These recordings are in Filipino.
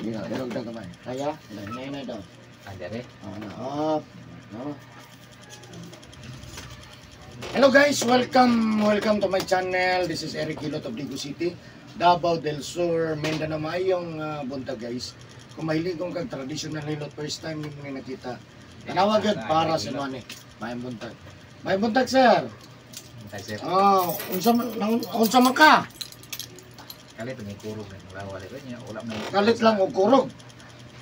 Dila, durog na kamay. Kaya, inay daw. Ada deh. Up. No. Hello guys, welcome to my channel. This is Eric Hilot of Ligo City, Davao del Sur, Mindanao. Maayong buntag guys. Kung mahilig kong kag traditional hilot, first time nimo ni nakita. Tanawa gud para sa mani. Maayong buntag. Maayong buntag sir. Buntag sir. Oh, unsa man ka? Kalit may kurog na lawali ko niya. Wala may Kalit lang og kurog.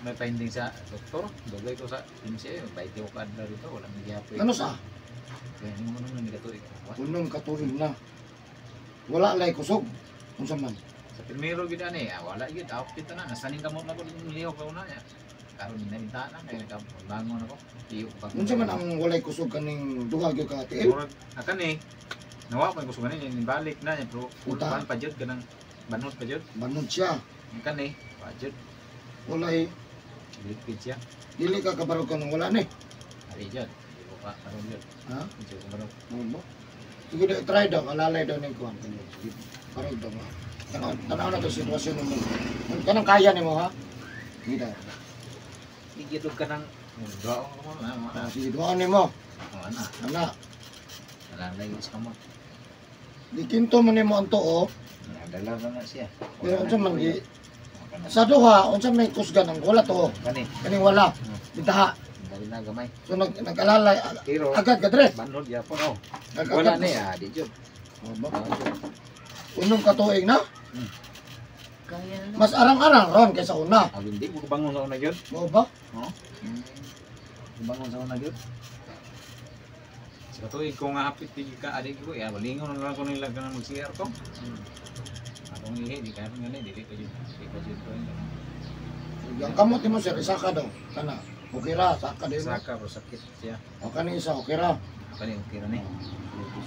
may finding sa doktor. Dugay ko sa MCA, baiti ko kadto dito, wala may giapoy. Ano sa? Kaya mo nang nagatuig ko. Unong katuig na. Wala lay kusog. Unsa man? Sa primero gid ani, wala gid outfit na nasaning kamot na ko liho ko na niya. Karon ninalita na kay nagbangon ako. Tiyo ko. Unsa man ang walay kusog kaning duha gyud ka tiil? Murag akan ni. Nawa pa ko suganin ni balik na niya pero Uta. utan pa jud kanang banhot pa jud. Banod siya. Akan ni, pa jud Walay lipid siya. dili ka kabarog kanang wala ni. Ari jud. Di ko pa karon jud. Ha? Di ko karon. Mo. Sige daw try daw alalay daw ning kuan kanyo. Parog daw. Tanaw na to sitwasyon mo. Kanang kaya nimo ha? Sige daw. Igidog ka ng mundo ako na. Sige duha nimo. Ana. Ana, Nalalay sa kamot. di kinto man nimo ang tuo. Nadala na siya. Pero unsa man gi sa duha unsa may kusgan ang wala to. Kani. Kaning wala. Bitaha. Dali na gamay. So nag-alalay Pero agad ka dire. banhod ya po. Oh. Agad- Wala ni ah, di jud. Oh, ba? Unong katuig na? Kaya na. Mas arang-arang ron kaysa una. Ah, hindi ko bangon sa una jud. Mo ba? Oh. Bangon sa una jud. Sa tuig ko nga hapit di ka adik ko ya balingon na lang ko nila kanang mag-CR ko. Akong ihi di ka ngani dili ko jud. Di ko jud ko. Yang kamot mo sir isaka daw. Kana. Okay ra, saka din. Saka pero sakit siya. O kani isa okay ra. Kani okay ra ni.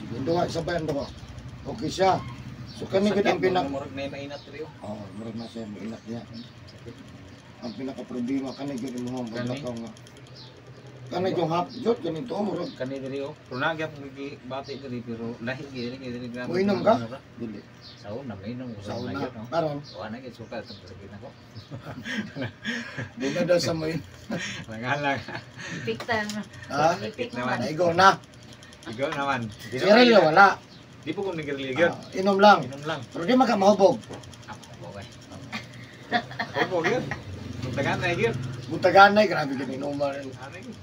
Sige duha isa ba duha. Okay siya. So kani gid ang pinak murag na mainat rio. Oh, murag na siya inat niya. Ang pinaka problema kani gid mo ang Kani? paglakaw nga. Kani yung hap jud ganito murag Kani diri o. Pero nagyap migi bati diri pero lahi diri grabe. mo inom ka? Dili. Sauna na mainom ko Sa sa una. nagyap no. Karon, Wala gid suka sa sakit nako. dili daw sa mo. Langalang. Ipiktan. Ha? Ipik naman. naman. Naigo na. Ikaw naman. Sirilyo wala. Di po ko nagirili gyud. Inom lang. Inom lang. Pero di maka mahubog. Ako okay. Ako po gyud. Tugtagan na gyud. Butaganay grabe gid inuman. Ano gyud?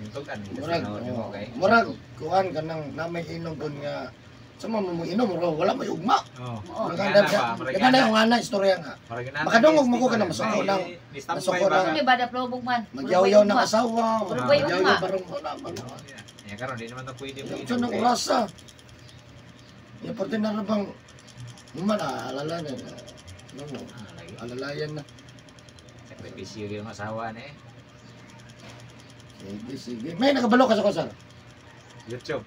Tugtagan ni Murag, di mo okay. murag, kuhan ka nang namay inom kun nga. Sa mga mo inom, murag, wala may ugma. Oh. Oo. Maganda siya. Maganda yung ana, istorya nga. Makadungog mo ko ka na masuko lang. Masuko lang. Ano ba da plobog man? Magyaw-yaw ng asawa. Murag may ugma. Magyaw-yaw parang wala man. Ya karon di naman ta pwede mo. Ito ng orasa. Yung parte na rin bang, naman alala na. Ano, alalayan na. Sakripisyo gyud ang asawa ni. Sige, sige. May nakabalo ka sa kusar. YouTube.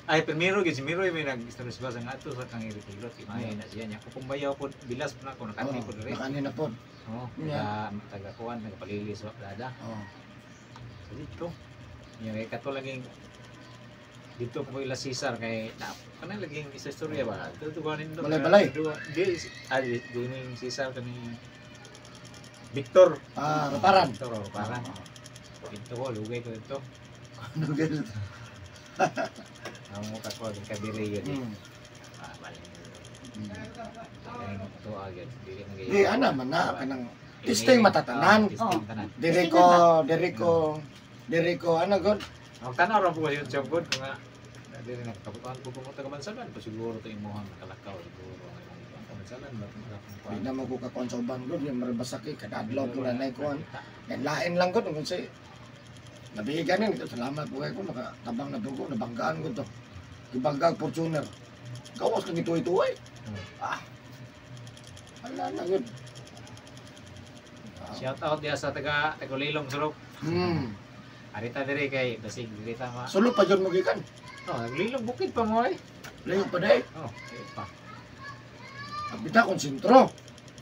Ay, primero gid si Miro may nag-stress ba sa ato sa kang iripilot. Imahe na siya niya. Kung bayaw po bilas po na ko nakani po diri. Nakanin na po. Oh, taga kuan nagapalilis wa dada. Oh. So dito. Yung kay kato laging dito po ila Cesar kay na kana laging isa istorya ba. Dito ko nindo. Balay-balay. Di ning Cesar kani Victor. Raparan. Victor parang. Dito ko lugay ko dito. Ano ganun? Amo ka ko din kadiri yun. Hmm. Balik. Kaya to agad dili nga Di, ana man na, kanang testing matatanan. Testing tanan. Diri ko, ano god? Ang tanaw ra po yung job good nga dili na kaputan ko pumunta ka bansalan pa siguro to imuhang nakalakaw siguro ang bansalan ba Di na mo ko kakon sa uban god, yung marabasaki, kada adlaw ko na naikuan. Yan lain lang god, kung say, nabihigan ito, salamat po kayo ko, nakatabang na dugo, nabanggaan ko to. Ibanggang Fortuner. Gawas kang ito ay. Wala na god. Shout out dia sa taga Tagulilong Sulok. Arita diri kay basig diri ta ma. Sulok pa dyan mo gikan. Oh, Tagulilong bukid pa mo ay. Layo pa day. Oh, pa. Abita kong sintro.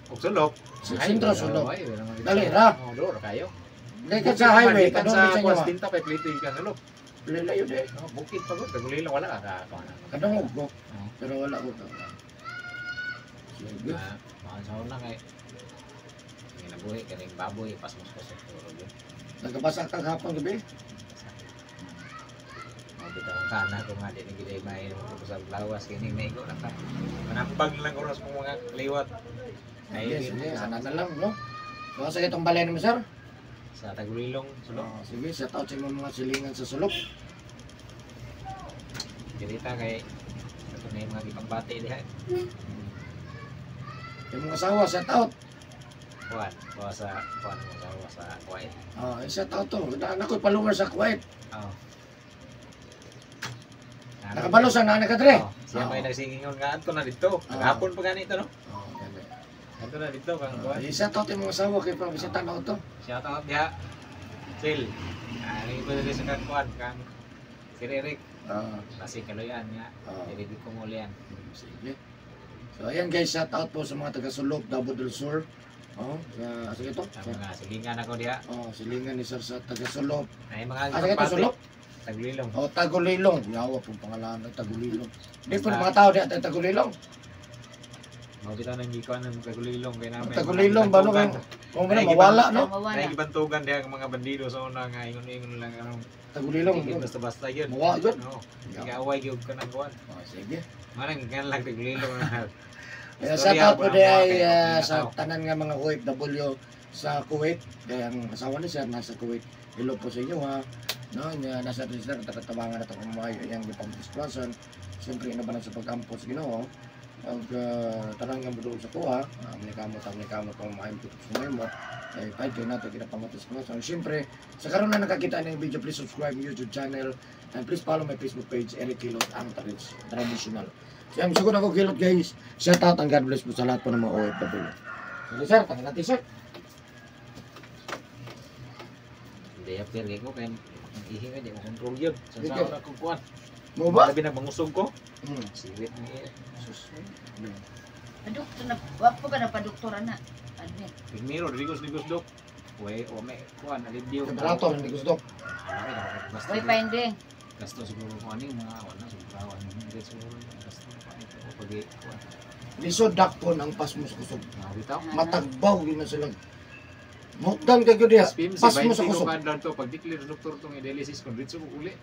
Og Sulok. Sintro sulok. Ay, wala man dito. Dali ra. Oh, duro kayo. Dahil ka sa highway, kan kanong sa sa kwas inyo. tinta pa plito ka Sulok. Layo day. Oh, bukid pa gud Tagulilong wala ka ka. Kadang ko, Oh. pero wala ko. Sige. Mga sa una kay Nabuhi kaning baboy pas mo sa puro yun. Nagabasa ka hapon gabi? Mabita ang kana ko nga din gilay may ko sa lawas kini maigo na ta. Manambag lang oras kung mga liwat. Yes, yes, sana na lang, no? So, sa itong balay naman, sir? Sa Tagulilong sulok. Sige, shout out sa mga silingan sa sulok. Dirita kay ito na yung mga gipangbati diha. Yung mga asawa, shout out. Kuan sa Kuwait. Shout out to. Nako'y follower sa Kuwait. Oh. Nakabalo sa nana ka, Dre. Siya may nagsingingon nga adto na dito. Hapon pa ganito no. Adto na dito kang kuan. Shout out yung mga asawa kay pabisita na to. Shout out diha. Sil. Ani ko diri sa kuan kang Sir Eric. Kasi kaloyan niya. Dili ko mulian. Sige. So ayan guys, shout out po sa mga taga Sulok, Davao del Sur. Sige to. Sa mga silingan ako diha. Silingan ni sir sa taga Sulok. Ay mga Sige to Sulok. Tagulilong. Tagulilong. Yawa pong pangalan ng Tagulilong. Di po mga tao diha taga Tagulilong. Mabitaw nang gikuan ng Tagulilong kay namin. Tagulilong ba no kung mawala no? Ay gibantugan diha ang mga bandido sa una nga ingon-ingon lang anong Tagulilong. Basta-basta yun. Mawa yun. Oo. Ikaaway gyud ka nang kuan. Sige. Manang gan lang Tagulilong na. Shout out po ay sa tanan nga mga OFW sa Kuwait. Kaya ang asawa ni sir nasa Kuwait. Hello po sa inyo ha. No, nasa register takatabangan na ito kung maayo yung ipang-displasan. Siyempre ina ba sa pag-ampos Ginoo. Ang tanang nga mo sa kuha, kamot kung maayo sa mo. Ay kahit kayo natin kinapang-displasan. Siyempre, sa karoon na nakakita ng video, please subscribe my YouTube channel and please follow my Facebook page, Eric Kilot, ang traditional. So, I'm siguro ako Kilot guys. Shout out and God bless po sa lahat po ng mga OFW. Sige sir, tangin natin sir. Hindi after kay ko kay ihinga di mo control yun. Sa sa ako kuan. Mo ba? Labi na bangusog ko. Hmm. Siwit ni sus. Doktor na, wapo ka na pa doktor ana. Ano yan? Primero digos dok. Way o may kuan alibyo. Barato, hindi gusto. Basta. Way finding. Gasto siguro ko ani mga wala sobrawan. Hindi siguro gasto pa ito pag kuan. Lisod dakpon ang pasmos kusog. Bitaw. Matagbaw yun na silang. Mukdan kayo diya. Pasmos sa kusog. To pag declare doktor tong dialysis kon ditso uli.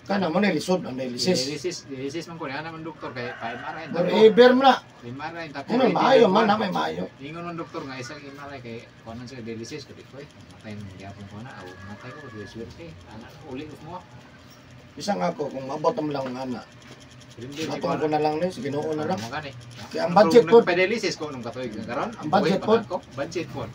Kana mo na lisod ang dialysis. Dialysis man ko na naman doktor kay MRI. Forever mo na. MRI tapos. Ano maayo man na may maayo. Ingon man doktor nga isang MRI kay kuan sa dialysis ko dito eh. Matay mo gyapon ko na aw matay ko di swerte. Ana uli mo. Isang ako kung mabot mo lang ana. Atong ko na lang ni sige Ginoo na lang. Kaya ang budget budget po dialysis ko nung katoy karon. Ang budget po. Budget po.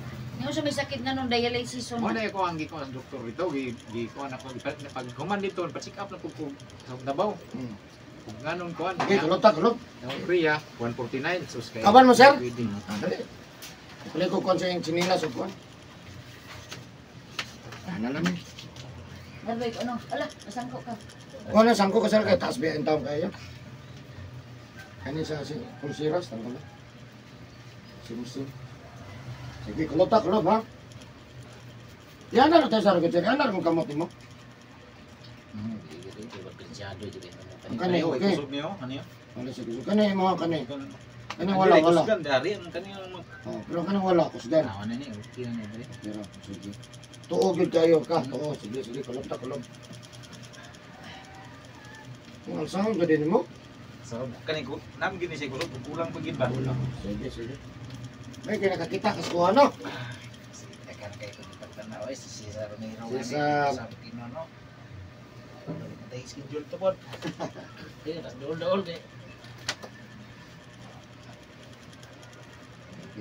Yung sa may sakit nga nung dialysis Mo mo. na ko ang gikuan ang doktor dito, gikuan ako pag human dito, pa-check up na pug sa Davao. Kung nganon kuan. Okay, kulot. Ang Priya 149 sus kay. Kaban mo, sir? Pwede. Dali ko kon sa yung chinilas o kon. Ana lang. Garbay ano? Ala, nasangko ka. Kung ano sangko ka sir kay taas biya ang taong kayo. Kani sa si pulsiras tanggal. Simsim. Sige, kulot ha. Yan na tayo sa ragit. Yan na kung kamot mo. Ang kanay, okay. Kusog niyo, ano yun? Ano sige. Kanay mga kanay. Kanay wala. Kusgan dari ang kaniyang mag. Pero kanay wala kusgan. Awan na ni, okay na ni. Pero sige. Tuog yun kayo ka. Tuog. Sige, kulot. Ang sound ba din mo? So, kani ko, nam gini siya kusog, kulang pa gid ba? Sige. May kinakakita kas ko ano? Tekan kay ko pagtanaw ay si Cesar Romero. Cesar. Sa Pinono. Tay schedule to pod. Eh, tas dol de.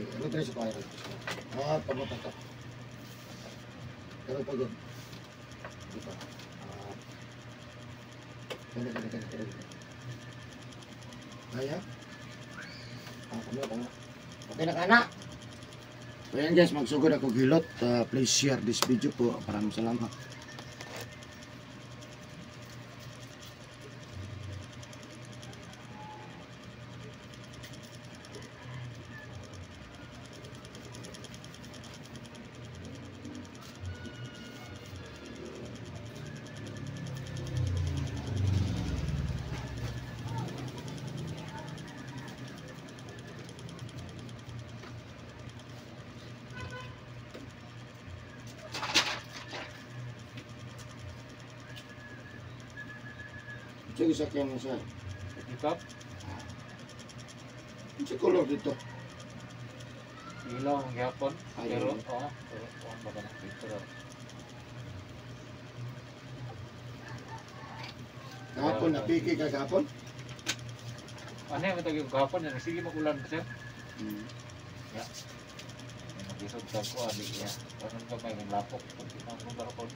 Ano tayo sa kaya? Pagod. Pero pagod. Dito. Kaya. Kaya? Kami. Okay na kana. So yan guys, magsugod ako Kilot. Please share this video po. Maraming salamat. Sige sa kanya sir. Dito, Si color dito. ilaw ang gihapon. Ay, Pero, ilaw. pero, baka na dito raw. Kahapon, napiki ka kahapon? Ano yung matagay ko gahapon yan? Sige magulan ba siya? Hmm. Mag-isod sa ko, adik niya. Parang ka may lapok. Pag tinapong barapon.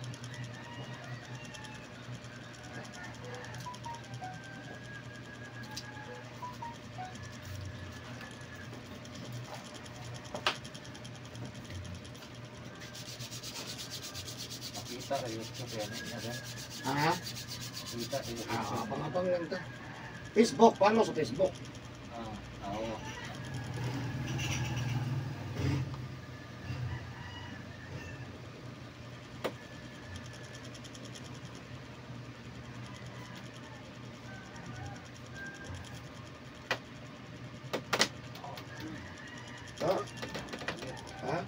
Makita kayo sa kaya niya dyan. Ha? Makita kayo sa Abang-abang lang ta. Facebook, paano sa Facebook? Oo. Ha? Ha?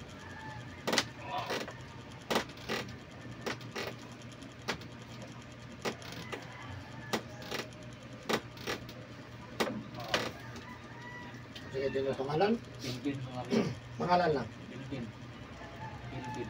Sige, din ang pangalan? Pilipin mga rin. Pangalan lang. Pilipin. Pilipin.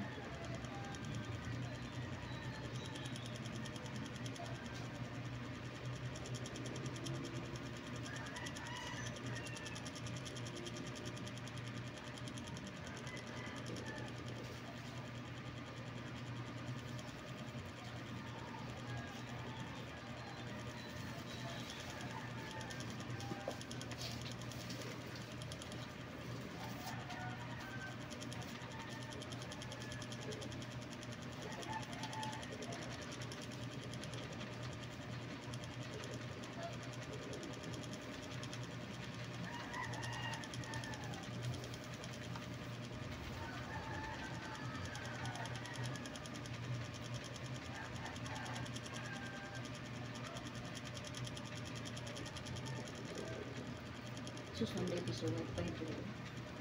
Sus, ang baby sulat pa ito.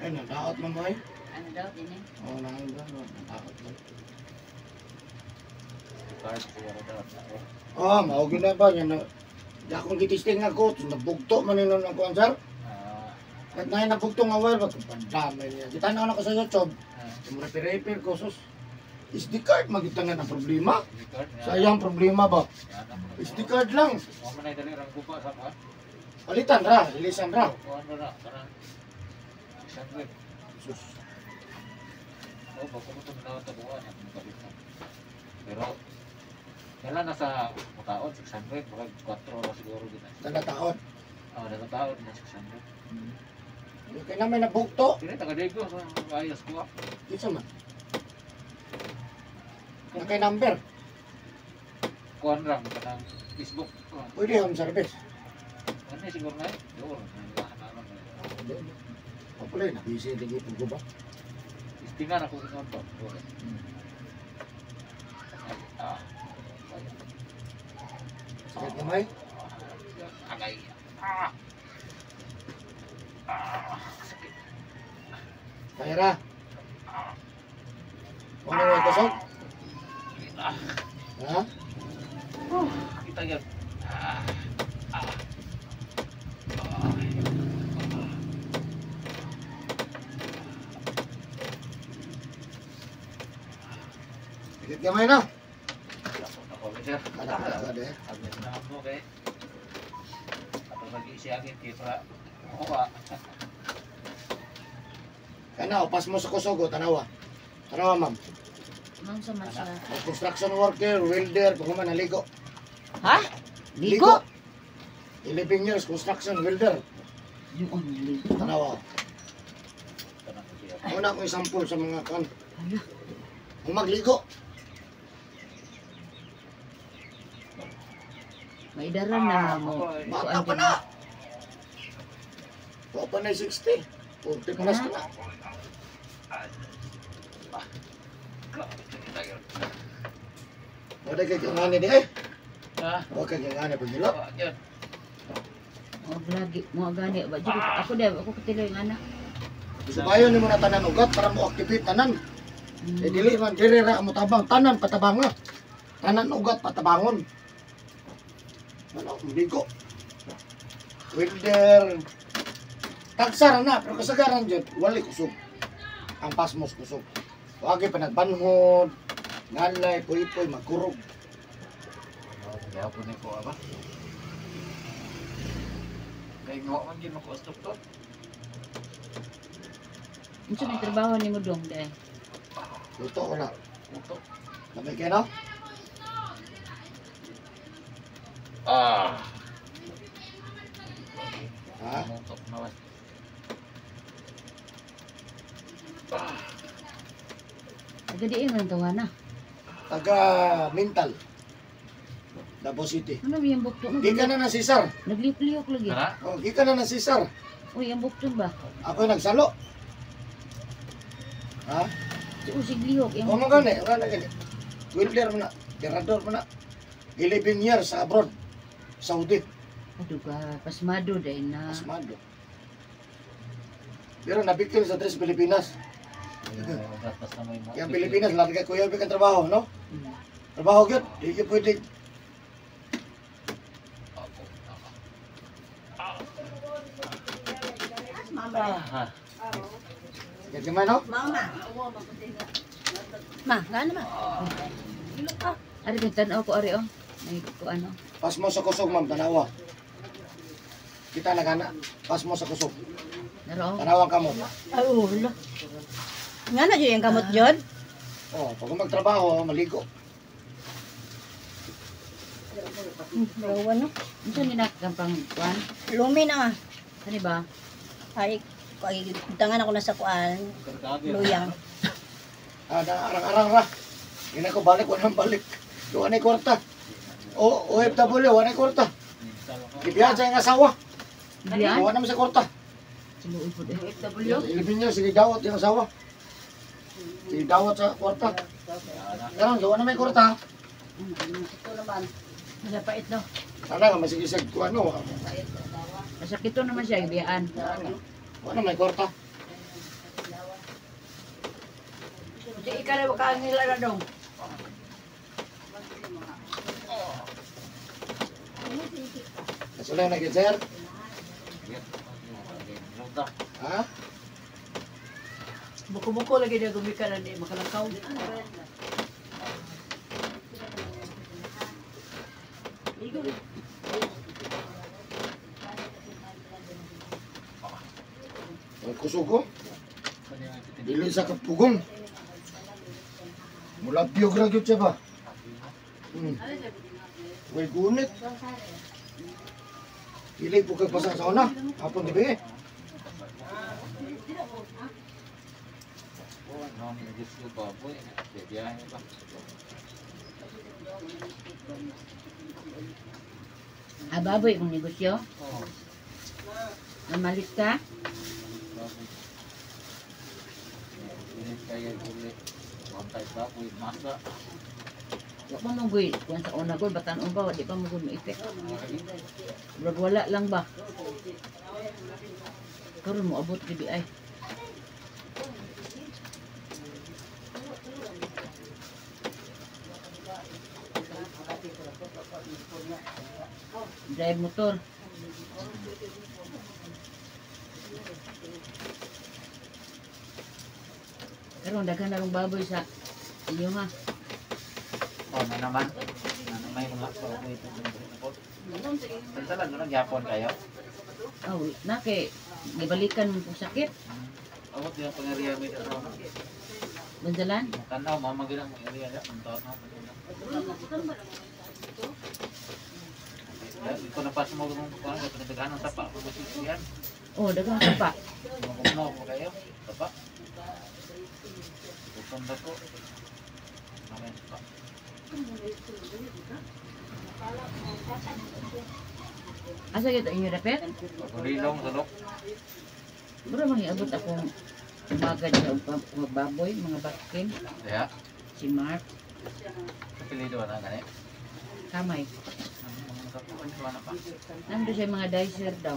Ay, nadaot mo mo eh. Ano daw, din eh? Oo, nadaot mo. Card siguro daw. Oo, maugin na ba? Yan na. Di akong gitisting ako. Nabugto man yun ang kuwan, sir. At na yung nabugto nga well, magpandamay niya. Kita na ako sa YouTube. Yung repair ko, sus. SD card, magitangan ang problema. Sayang problema ba? SD card lang. Mga manay dali rang gupa sa mga. Palitan ra, ilisan ra. Kuhan na na. Parang. Sandwich. Sus. Oo, bago mo itong natabuan. Pero, kailan nasa mataon, 600. Baka 4 oras siguro din. Taon. Oo, nagataon na 600. Kaya namin nabugto. Hindi, taga-dego. Ayos ko. Isa man. Nakay number. Kuhan rang. Kanang Facebook. Pwede home service. Ano siguro na yun? Doon. Nangyahan naman. Kapulay, nabisi lagi po ba? Istingan ako sa ito. Sakit kamay? Agay. Sakit. Kaya ra. Ano yung kusog? Ha? Kita yan. Sakit kamay na. Ako, sir. Kada eh. Agad na ako kay. Ako mag-iisiyagin kaya kuha. Kana, pas mo sa kusog o, tanawa. Tanawa, ma'am. Ma'am sa masya. Construction worker, welder, kung man naligo. Ha? Ligo? 11 years, construction, welder. Yung ang ligo. Tanawa. Tanang ko siya. Una akong sample sa mga kan. Ano? Kung magligo. May daran na mo. Bata pa na. Bata pa na 60. 40 plus ka na. Wala kay kangani di eh. Ha? Wala kay kangani pagilo. Yan. Mo lagi mo gani ba jud ako ako katiloy nga na. Subayon ni mo na tanan ugat para mo activate tanan. Eh dili man dire ra mo tabang tanan patabanga. Tanan ugat patabangon. Ano, maligo. Welder. Tagsara na, pero kasagaran dyan, wali kusog. Ang pasmos kusog. Wagi pa nagbanhod, ngalay, puy-puy, magkurog. Kaya po ni ko ba? Kaya nga man din ako stop to. Unsa may trabaho nimo dong dai? Luto ko na. Utok. Lamay kayo na? Ah. Ha? Utok na was. Taga diin man tawana. Taga mental. Davao City. Ano ba yung bukto mo? Gika na ng Cesar. Nagliyok-liyok lagi. Kana? Oh, gika na ng Cesar. Uy, ang bukto ba? Ako nagsalo. Ha? Si usig liyok. O mo gani, wala gani. Welder mo na, tirador mo na. 11 years sa abroad. Saudi. Aduh ka, pasmado dahil na. Asmado. Pero nabikil sa tres Pilipinas. Gatas na may mo. Yang Pilipinas, larga kuya bikin trabaho, no? Hmm. Trabaho gyud, di ka pwede. Ah. Kaya gimana, no? Ma, gana ma. Ari kang tanaw ko, ari oh. May ko ano. Pas mo sa kusog, ma'am, tanawa. Kita nagana, pas mo sa kusog. Naro. Tanawa ka mo. Ay, ulo. Nga na dyan yung kamot dyan. Oh, pag magtrabaho, maligo. Rawa no. Unsa ni nakakampang kuan? Lumi na nga. Kani ba? Ay, tangan ako na sa kuan. Luyang. Arang-arang ra. Hindi ko balik, walang balik. Doon ay kwarta. O, OFW, wala ay kwarta. Ibiyan sa yung asawa. Diyan? Wala naman sa kwarta. Sinuoy po deh. Ilibin niya, sige dawat yung asawa. Sige dawat sa kwarta. Karang, gawa na may kwarta. Masapait daw. Sana nga, masigisag ko ano. Masakit naman siya, ibiyaan. Wala may kwarta. Di ikaw ka nila na dong. Nasulay na sir. Ha? Buko-buko lagi dia gumika na di makalangkaw. Ang kusog ko. Dili sa kapugong. Mula biyog gyud siya ba? Way gunit. Dili po kag pasang sa una. Hapon gabi. Ababoy mong negosyo. Namalit ka? Wa pa mong guy. Kung sa una ko, batan ba, di pa mo guy maipit. Brad, wala lang ba? Karon mo abot gibi ay. Drive motor. Pero daghan na lang baboy sa inyo ha. Oh, na naman. May mga baboy ito. Tantalan mo nagyapon kayo. Oh, na kay gibalikan mo kung sakit. Awat yung pangariya may dito. Bandalan. Tanaw, mamagilang mo area na. Ang taon na. Ito na pas mo kung ano, ito na daghan ng tapa. Yan. Oh, daghang ka pa. Magumno mo kayo. Tapa. Gutom na to. Namin tapa. Asa gyud inyo dapat? Rilong sulok. Bro mangiabot akong umaga sa mga baboy, mga bakin, Kaya, si Mark, kapilido na gani. kamay. Ang kapuan ko na pa. Nando siya mga dicer daw.